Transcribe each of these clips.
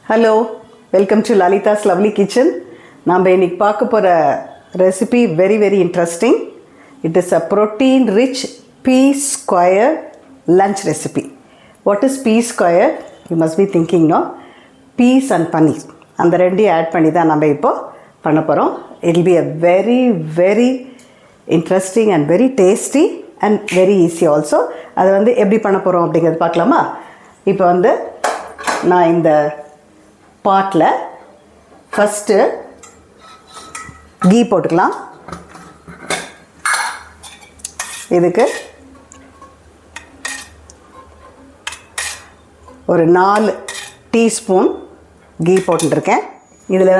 Hello, welcome to Lalitha's lovely kitchen. நாம் இன்றைக்கி பார்க்க போகிற recipe very interesting. It is a protein rich P square lunch recipe. What is P square? You must be thinking no. Peas and paneer அந்த ரெண்டையும் add பண்ணி தான் நம்ம இப்போது பண்ண போகிறோம். It will be a very interesting and very tasty and very easy also. அதை எப்படி பண்ண போகிறோம் அப்படிங்கிறது பார்க்கலாமா? இப்போ நான் இந்த பாட்டில் ஃபஸ்ட்டு கீ போட்டுக்கலாம். இதுக்கு ஒரு 4 டீஸ்பூன் கீ போட்டுருக்கேன். இதில்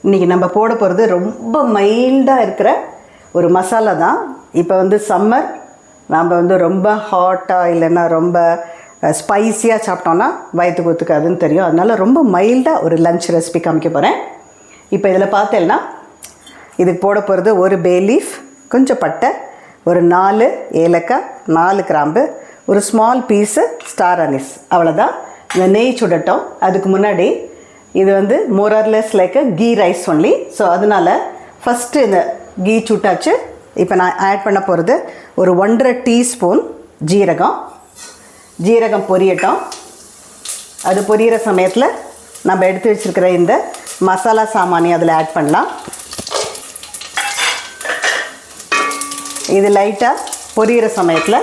இன்றைக்கி நம்ம போட போகிறது ரொம்ப மைல்டாக இருக்கிற ஒரு மசாலா தான். இப்போ சம்மர் நாம் ரொம்ப ஹாட்டாக இல்லைன்னா ரொம்ப ஸ்பைஸியாக சாப்பிட்டோன்னா வயிற்றுக்கு ஒத்துக்காதுன்னு தெரியும். அதனால் ரொம்ப மைல்டாக ஒரு லன்ச் ரெசிபி காமிக்க போகிறேன். இப்போ இதில் பார்த்தேன்னா இதுக்கு போட போகிறது ஒரு பே லீஃப், கொஞ்சம் பட்டை, ஒரு 4 ஏலக்காய், 4 கிராம்பு, ஒரு ஸ்மால் பீஸு ஸ்டார் அனிஸ், அவ்வளோதான். இந்த நெய் சுடட்டும். அதுக்கு முன்னாடி இது more or less like a ghee rice only. So அதனால் ஃபஸ்ட்டு இந்த கீ சுட்டாச்சு. இப்போ நான் ஆட் பண்ண போகிறது ஒரு 1.5 டீஸ்பூன் ஜீரகம் பொரியட்டும். அது பொரியிற சமயத்தில் நம்ம எடுத்து வச்சுருக்கிற இந்த மசாலா சாமானி அதில் ஆட் பண்ணலாம். இது லைட்டாக பொரியிற சமயத்தில்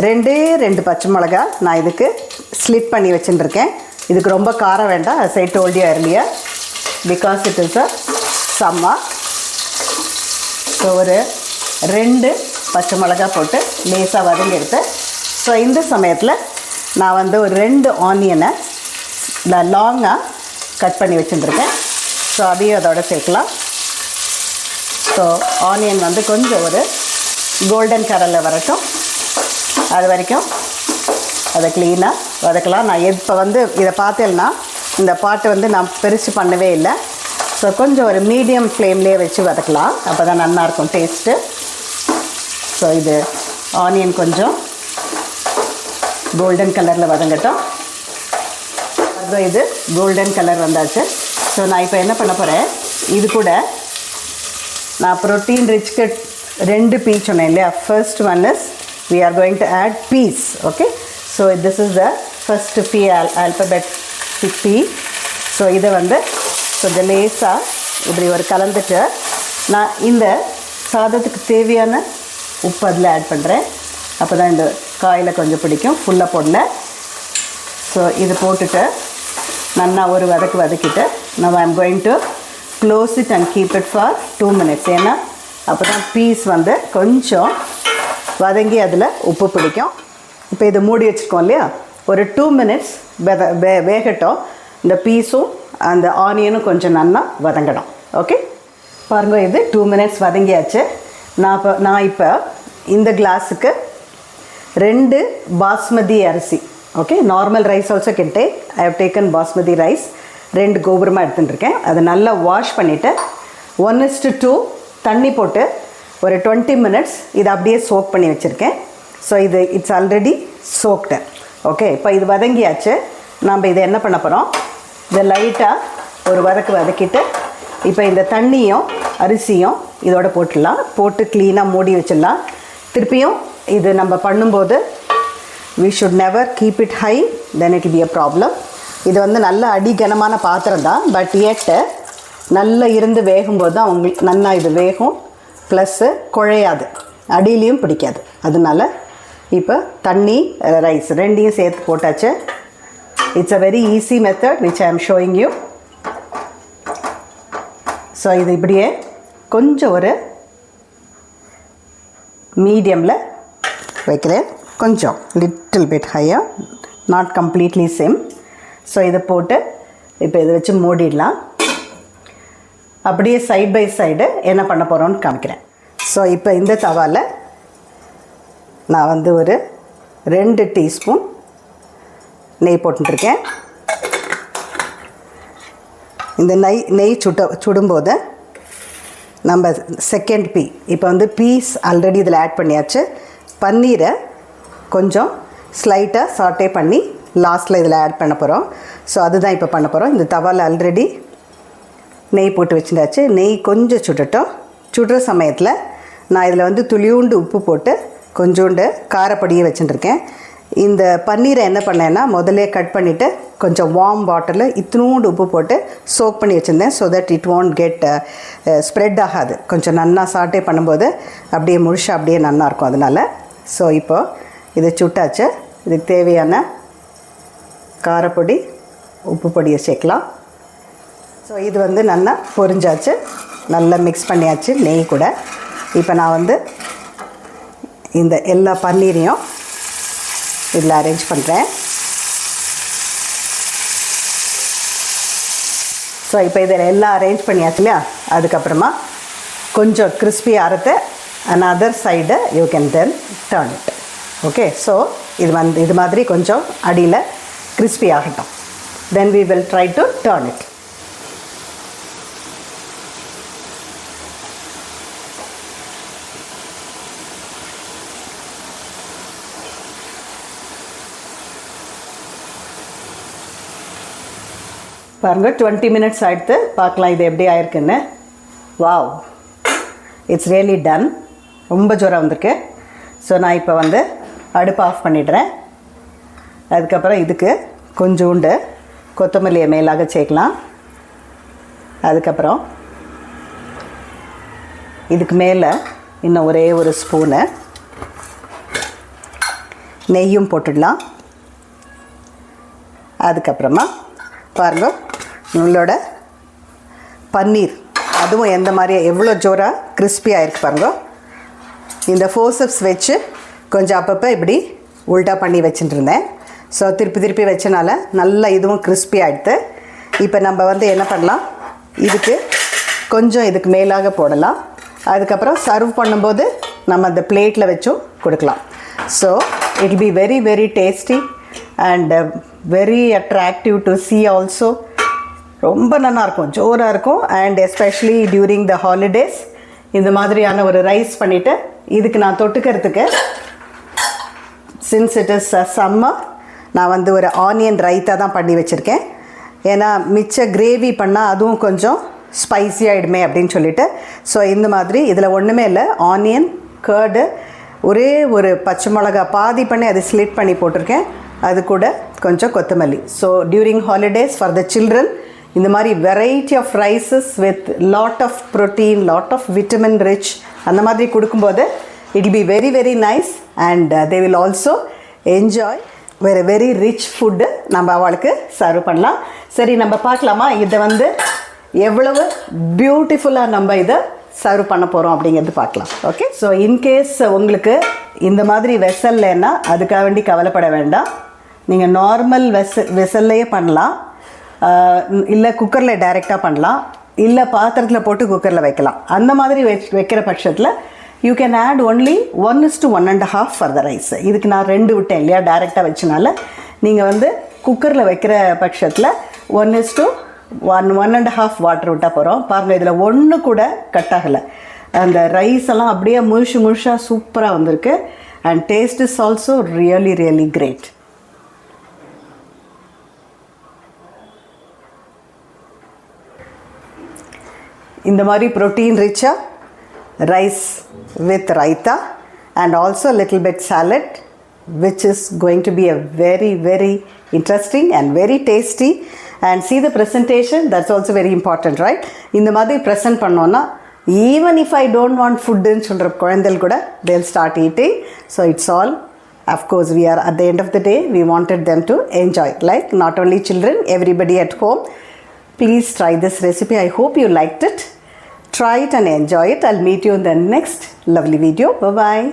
2 பச்சை மிளகா நான் இதுக்கு ஸ்லிட் பண்ணி வச்சுட்டுருக்கேன். இதுக்கு ரொம்ப காரம் வேண்டாம். as I told you earlier because it is a summer. So ஒரு 2 பச்சை மிளகா போட்டு லேசாக வதங்கி எடுத்தேன். ஸோ இந்த சமயத்தில் நான் ஒரு 2 ஆனியனை லாங்காக கட் பண்ணி வச்சுட்டுருக்கேன். ஸோ அதையும் அதோட சேர்க்கலாம். ஸோ ஆனியன் கொஞ்சம் ஒரு கோல்டன் கலரில் வரட்டும். அது வரைக்கும் அதை க்ளீனாக வதக்கலாம். நான் இப்போ இதை பார்த்தேன்னா இந்த பாட்டு நான் பெருசு பண்ணவே இல்லை. ஸோ கொஞ்சம் ஒரு மீடியம் ஃப்ளேம்லேயே வச்சு வதக்கலாம். அப்போ தான் நல்லாயிருக்கும் டேஸ்ட்டு. ஸோ இது ஆனியன் கொஞ்சம் கோல்டன் கலரில் வதங்கட்டும். அதுவும் இது கோல்டன் கலர் வந்தாச்சு. ஸோ நான் இப்போ என்ன பண்ண போகிறேன், இது கூட நான் ப்ரோட்டீன் ரிச்க்கு 2 பீ சொன்னேன் இல்லையா. First one is we are going to add peas. Okay, so this is the first P alphabet P. So இதை கொஞ்சம் லேசாக இப்படி ஒரு கலந்துட்டு நான் இந்த சாதத்துக்கு தேவையான உப்பு அதில் ஆட் பண்ணுறேன். அப்போ தான் இந்த காயில் கொஞ்சம் பிடிக்கும். ஃபுல்லாக போடல. ஸோ இது போட்டுட்டு நல்லா ஒரு வதக்கிட்டு now I am going to close it and keep it for 2 minutes. ஏன்னா அப்போ தான் பீஸ் கொஞ்சம் வதங்கி அதில் உப்பு பிடிக்கும். இப்போ இதை மூடி வச்சுருக்கோம் இல்லையா, ஒரு 2 minutes வேகட்டும். இந்த பீஸும் அந்த ஆனியனும் கொஞ்சம் நல்லா வதங்கணும். ஓகே, பாருங்கள், இது 2 minutes வதங்கியாச்சு. நான் இப்போ இந்த கிளாஸுக்கு 2 பாஸ்மதி அரிசி, okay, normal rice also can take. I have taken basmati rice 2 கோபுரமாக எடுத்துட்டுருக்கேன். அதை நல்லா வாஷ் பண்ணிவிட்டு 1:2 தண்ணி போட்டு ஒரு 20 minutes இதை அப்படியே சோக் பண்ணி வச்சுருக்கேன். ஸோ இது இட்ஸ் ஆல்ரெடி சோக்டு. ஓகே, இப்போ இது வதங்கியாச்சு. நம்ம இதை என்ன பண்ண போகிறோம், இதை லைட்டாக ஒரு வதக்கிட்டு இப்போ இந்த தண்ணியும் அரிசியும் இதோட போட்டு க்ளீனாக மூடி வச்சிடலாம். திருப்பியும் இது நம்ம பண்ணும்போது we should never keep it high, then it will be a problem. இது நல்ல அடிகனமான பாத்திரம் தான். பட் ஏட்டு நல்லா இருந்து வேகும்போது தான் உங்களுக்கு நல்லா இது வேகும். ப்ளஸ்ஸு குழையாது, அடியிலையும் பிடிக்காது. அதனால இப்போ தண்ணி ரைஸ் 2ஐயும் சேர்த்து போட்டாச்சு. It's a very easy method which I am showing you. So இது இப்படியே கொஞ்சம் ஒரு மீடியமில் வைக்கிறேன். கொஞ்சம் லிட்டில் பிட் ஹையாக, நாட் கம்ப்ளீட்லி சேம். ஸோ இதை போட்டு இப்போ இதை வச்சு மூடிடலாம். அப்படியே சைட் பை சைடு என்ன பண்ண போகிறோன்னு காமிக்கிறேன். ஸோ இப்போ இந்த தவாவில் நான் ஒரு 2 டீஸ்பூன் நெய் போட்டுருக்கேன். இந்த நெய் சுடும்போது நம்ம செகண்ட் பீ இப்போ பீஸ் ஆல்ரெடி இதில் ஆட் பண்ணியாச்சு. பன்னீரை கொஞ்சம் ஸ்லைட்டாக சாட்டே பண்ணி லாஸ்ட்டில் இதில் ஆட் பண்ண போகிறோம். ஸோ அதுதான் இப்போ பண்ண போகிறோம். இந்த தவாவில் ஆல்ரெடி நெய் போட்டு வச்சுட்டாச்சு. நெய் கொஞ்சம் சுடட்டும். சுடுற சமயத்தில் நான் இதில் வந்து துளியூண்டு உப்பு போட்டு கொஞ்சோண்டு காரப்பொடியை வச்சுட்டுருக்கேன். இந்த பன்னீரை என்ன பண்ணேன்னா முதல்ல கட் பண்ணிவிட்டு கொஞ்சம் வார்ம் வாட்டரில் இத்தினூண்டு உப்பு போட்டு சோக் பண்ணி வச்சுருந்தேன். So that it want get spread ஆகாது. கொஞ்சம் நன்னா சாட்டே பண்ணும்போது அப்படியே முழுசாக அப்படியே நல்லாயிருக்கும். அதனால் ஸோ இப்போது இதை சுட்டாச்சு. இதுக்கு தேவையான காரப்பொடி உப்பு பொடியை சேர்க்கலாம். ஸோ இது வந்து நல்லா பொரிஞ்சாச்சு, நல்லா மிக்ஸ் பண்ணியாச்சு நெய் கூட. இப்போ நான் வந்து இந்த எல்லா பன்னீரையும் இதில் அரேஞ்ச் பண்ணுறேன். ஸோ இப்போ இதில் எல்லாம் அரேஞ்ச் பண்ணியாச்சு இல்லையா. அதுக்கப்புறமா கொஞ்சம் கிறிஸ்பி ஆகிறத another side you can then turn it. Okay, so இது மாதிரி கொஞ்சம் அடியில் கிறிஸ்பி ஆகட்டும். then we will try to turn it. பாருங்கள் 20 minutes ஆகிடுத்து. பார்க்கலாம் இது எப்படி ஆயிருக்குன்னு. Wow, it's really done. ரொம்ப ஜோராக வந்திருக்கு. ஸோ நான் இப்போ வந்து அடுப்பு ஆஃப் பண்ணிடுறேன். அதுக்கப்புறம் இதுக்கு கொஞ்சோண்டு கொத்தமல்லியை மேலாக சேர்க்கலாம். அதுக்கப்புறம் இதுக்கு மேலே இன்னும் ஒரே ஒரு ஸ்பூனு நெய்யும் போட்டுடலாம். அதுக்கப்புறமா பாருங்கள் உங்களோட பன்னீர் அதுவும் எந்த மாதிரி எவ்வளோ ஜோராக கிறிஸ்பியாக இருக்குது பாருங்கள். இந்த ஃபோர்சப்ஸ் வச்சு கொஞ்சம் அப்பப்போ இப்படி உல்ட்டா பண்ணி வச்சுட்டு இருந்தேன். ஸோ திருப்பி வச்சனால நல்லா இதுவும் கிறிஸ்பி ஆகிடுது. இப்போ நம்ம வந்து என்ன பண்ணலாம், இதுக்கு கொஞ்சம் இதுக்கு மேலாக போடலாம். அதுக்கப்புறம் சர்வ் பண்ணும்போது நம்ம அந்த பிளேட்டில் வச்சும் கொடுக்கலாம். So it be very very tasty and very attractive to see also. ரொம்ப நல்லாயிருக்கும், ஜோராக இருக்கும். And especially during the holidays இந்த மாதிரியான ஒரு ரைஸ் பண்ணிவிட்டு இதுக்கு நான் தொட்டுக்கிறதுக்கு சின்ஸ் இட் இஸ் சம்மர் நான் வந்து ஒரு ஆனியன் ரைத்தா தான் பண்ணி வச்சுருக்கேன். ஏன்னா மிச்ச கிரேவி பண்ணால் அதுவும் கொஞ்சம் ஸ்பைசி ஆகிடுமே அப்படின்னு சொல்லிட்டு. ஸோ இந்த மாதிரி இதில் ஒன்றுமே இல்லை, ஆனியன் கர்டு ஒரே ஒரு பச்சை மிளகா பாதி பண்ணி அதை ஸ்லிட் பண்ணி போட்டிருக்கேன். அது கூட கொஞ்சம் கொத்தமல்லி. So during holidays for the children இந்த மாதிரி variety of rices with lot of protein, lot of vitamin rich அந்த மாதிரி கொடுக்கும்போது it will be very very nice and they will also enjoy வேறு வெரி ரிச் ஃபுட்டு நம்ம அவளுக்கு serve பண்ணலாம். சரி, நம்ம பார்க்கலாமா இதை வந்து எவ்வளவு பியூட்டிஃபுல்லாக நம்ம இதை சர்வ் பண்ண போகிறோம் அப்படிங்கிறது பார்க்கலாம். ஓகே, ஸோ இன்கேஸ் உங்களுக்கு இந்த மாதிரி வெசல்லைன்னா அதுக்காக வேண்டி கவலைப்பட வேண்டாம். நீங்கள் நார்மல் வெசல்லையே பண்ணலாம், இல்லை குக்கரில் டைரெக்டாக பண்ணலாம், இல்லை பாத்திரத்தில் போட்டு குக்கரில் வைக்கலாம். அந்த மாதிரி வைக்கிற பட்சத்தில் you can add only 1:1.5 for the rice. இதுக்கு நான் 2 விட்டேன் இல்லையா, டைரெக்டாக வச்சனால. நீங்கள் வந்து குக்கரில் வைக்கிற பட்சத்தில் 1:1.5 வாட்டர் விட்டால் போகிறோம். பாருங்கள், இதில் ஒன்று கூட கட் ஆகலை. அந்த ரைஸ் எல்லாம் அப்படியே முழுசாக சூப்பராக வந்திருக்கு. And taste is also really really great. இந்த மாதிரி ப்ரோட்டீன் ரிச்சாக rice with raita and also a little bit salad, which is going to be a very very interesting and very tasty. And see the presentation, that's also very important, right? இந்த மாதிரி present பண்ணோன்னா even if I don't want food ன்னு சொல்கிற குழந்தைகள் கூட they'll start eating. So it's all, of course, we are at the end of the day we wanted them to enjoy, like not only children, everybody at home. Please try this recipe. I hope you liked it. Try it and enjoy it. I'll meet you in the next lovely video. Bye bye.